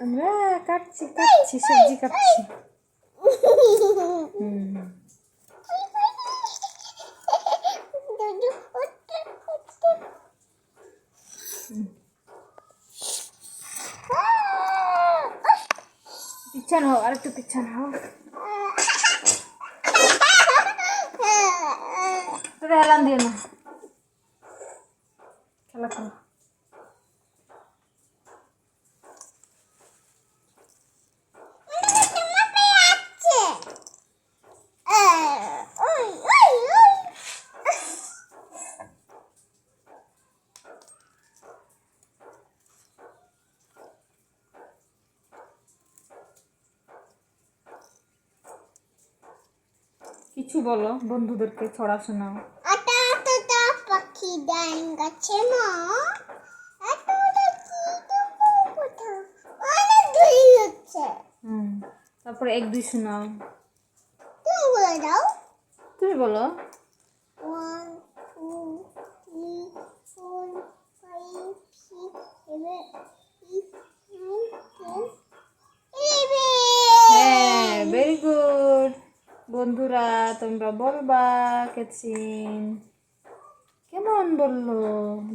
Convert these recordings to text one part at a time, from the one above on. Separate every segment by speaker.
Speaker 1: আমরা কাটছি সবজি কাটছি। পিছন হও, আর একটু পিছন হও। তোরা এলান দিও না, খেলা করো। কিছু বলো বন্ধুদেরকে, ছড়া শোনাও।
Speaker 2: পাখি ডাইন গাছে মা
Speaker 1: তারপরে 1 2 শোনাও।
Speaker 2: তুমি বলে দাও।
Speaker 1: তুমি বলো।
Speaker 2: 1 2 3 4 5 6 7 8 9 10 11।
Speaker 1: হ্যাঁ, ভেরি গুড। বন্ধুরা তোমরা বলবা কেচিন কেমন বললো,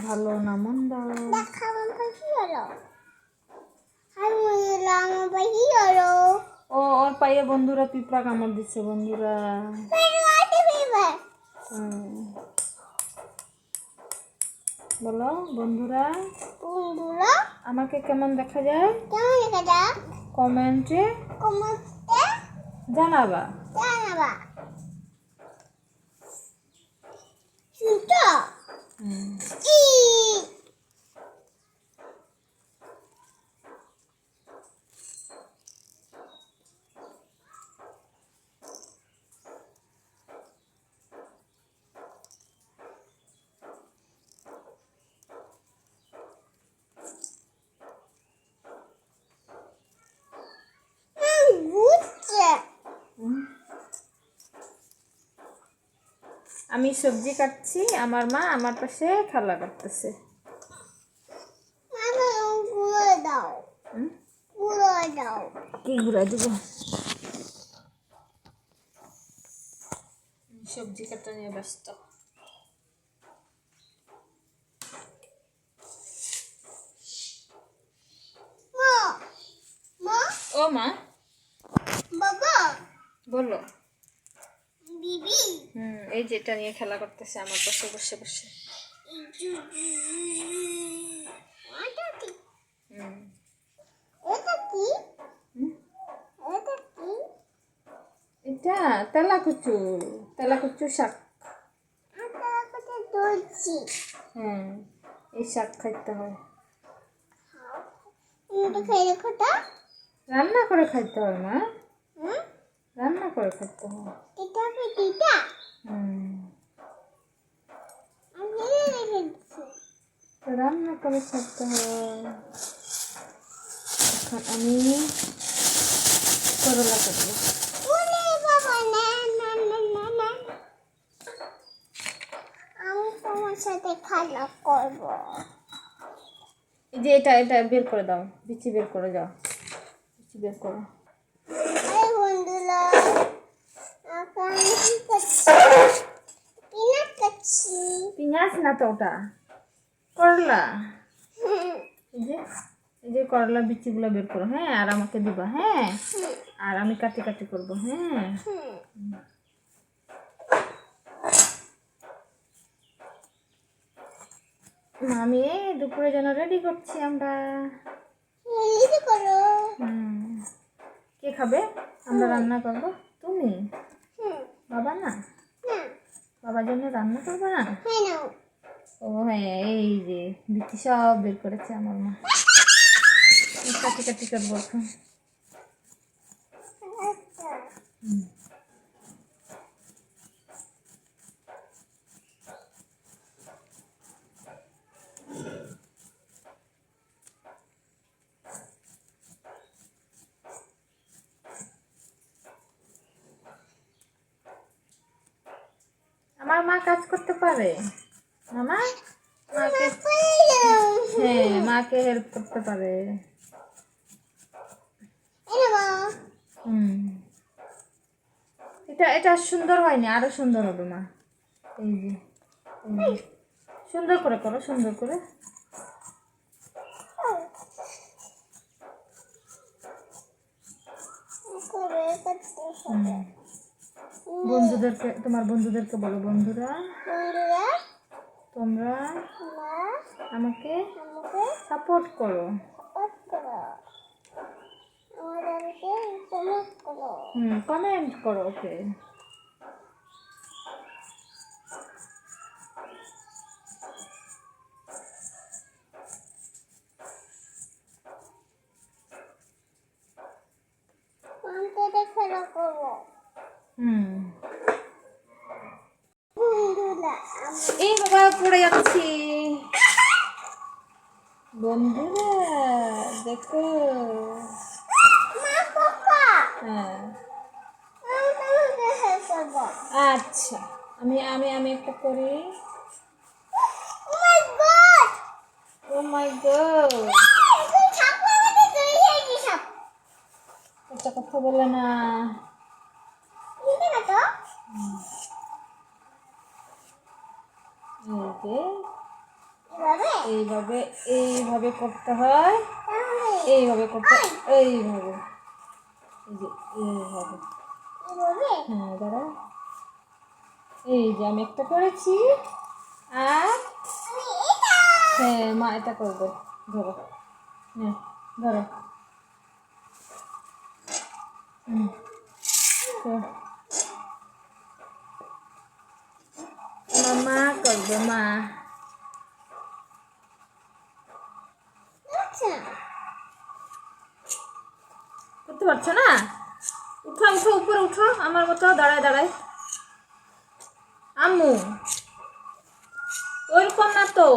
Speaker 1: ভালো না মন্দ?
Speaker 2: দেখা আমার পাখি হলো, আমি বললাম আমার পাখি হলো।
Speaker 1: ওর পায়ে বন্ধুরা পিঁপড়া কামড় দিচ্ছে বন্ধুরা। বলো বন্ধুরা, আমাকে কেমন দেখা যায় কমেন্টে জানাবা। আমি সবজি কাটছি, আমার মা আমার পাশে খেলা করতেছে। কি ঘুরা দিব? সবজি কাটা নিয়ে ব্যস্ত। ও মা,
Speaker 2: বাবা
Speaker 1: বলো।
Speaker 2: বিবি
Speaker 1: এই যেটা নিয়ে খেলা করতেছে আমার পাশে বসে বসে। এটা তেলাকুচু শাক। হ্যাঁ, এই শাক খাইতে হয়, রান্না করে খাইতে হয় মা, রান্না করে খাইতে হয়। রান্না করে খাইতে হয়। এখন আমি করলা কাটবো।
Speaker 2: সাথে খেলা করব।
Speaker 1: এই যে এটা বের করে দাও, বিচি বের করে যাও, বিচি বের করো।
Speaker 2: বন্ধুরা
Speaker 1: পিঁয়াজ না তো, ওটা করলা। এই যে করলা বিচিগুলো বের করো, হ্যাঁ, আর আমাকে দিবা, হ্যাঁ, আর আমি কাটি কাটি করবো, হ্যাঁ। আমি দুপুরে যেন রেডি করছি আমরা। কে খাবে? আমরা রান্না করবো। তুমি? বাবা না? বাবার জন্য রান্না করবে না? ও হ্যাঁ, এই যে বিচি সব বের করেছে আমার মা, কাটি কাটি করবো এখন। আমার মা কাজ করতে পারে, মামা মাকে, হ্যাঁ, মাকে হেল্প করতে পারে। এটা এটা সুন্দর হয়নি, আরো সুন্দর হবে মা। এই যে এই যে। সুন্দর করে করো, সুন্দর করে। বন্ধুদেরকে, তোমার বন্ধুদেরকে বলো, বন্ধুরা তোমরা আমাকে সাপোর্ট করো। কমেন্ট করো। ওকে।
Speaker 2: খেলা করবো।
Speaker 1: এই বাবা পড়ে যাচ্ছি। বন্ধুরা দেখো। হ্যাঁ আচ্ছা, আমি আমি আমি একটা করি। ও মাই গড, একটা কথা বলে না। এইভাবে এইভাবে করতে হয়, এইভাবে করতে, এইভাবে, এই যে এইভাবে। হ্যাঁ দাঁড়া, এই যে আমি একটা করেছি, আর হ্যাঁ মা এটা করবো। ধরো, হ্যাঁ ধরো। মা করবে, মা। করতে পারছো না? উঠো উঠো, উপরে উঠো আমার মতো, দাঁড়ায় দাঁড়ায়। আম্মু ওইরকম না তো।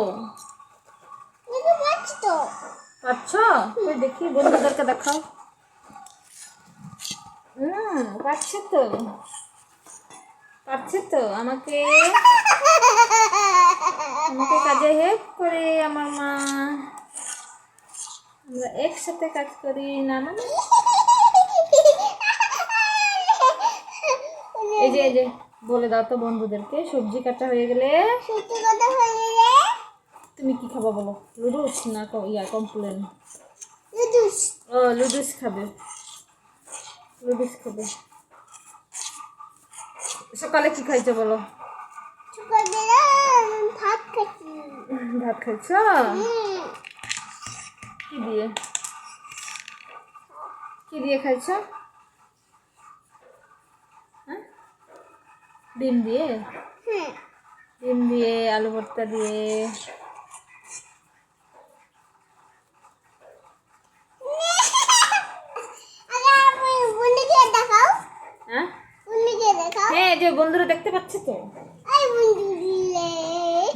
Speaker 1: পারছো? ওই দেখি, বন্ধুদেরকে দেখাও। পারছে তো, পারছে তো। আমাকে আমাকে কাজে হেল্প করে আমার মা। আমরা একসাথে কাজ করি না মা? এই যে এই যে বলে দাও তো বন্ধুদেরকে, সবজি কাটা হয়ে গেলে তুমি কি খাবা বলো? লুডুস না ইয়া কমপ্লেন? ও লুডুস খাবে, লুডুস খাবে। সকালে কি খাইছো বলো? ভাত খাইছ? কি দিয়ে, কি দিয়ে খাইছ? ডিম দিয়ে? ডিম দিয়ে, আলু ভর্তা দিয়ে। হ্যাঁ যে বন্ধুরা দেখতে পাচ্ছে তো,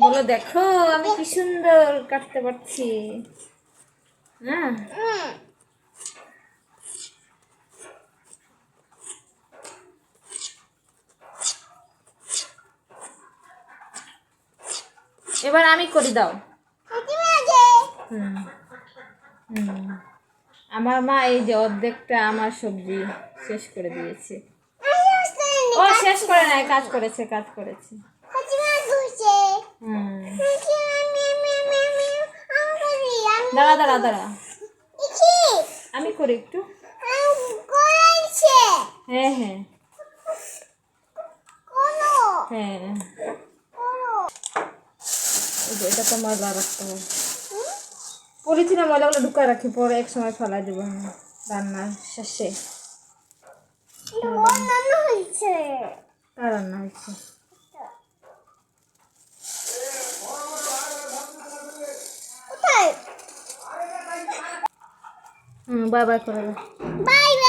Speaker 1: বলো দেখো আমি কি সুন্দর কাটতে পারছি। হ্যাঁ এবার আমি করি, দাও। আমার মা এই যে অর্ধেকটা আমার সবজি শেষ করে দিয়েছে। ও শেষ করে নাই, কাজ করেছে, কাজ করেছে। দাঁড়া দাঁড়া দাঁড়া, আমি করি একটু। হ্যাঁ হ্যাঁ হ্যাঁ, এটা তো ময়লা রাখতে হবে। পলিথিনে ময়লাগুলো ঢুকায় রাখি, পরে এক সময় ফেলাই দেবো রান্নার শেষে। কার রান্না হয়েছে? বাই বাই করে। বাই।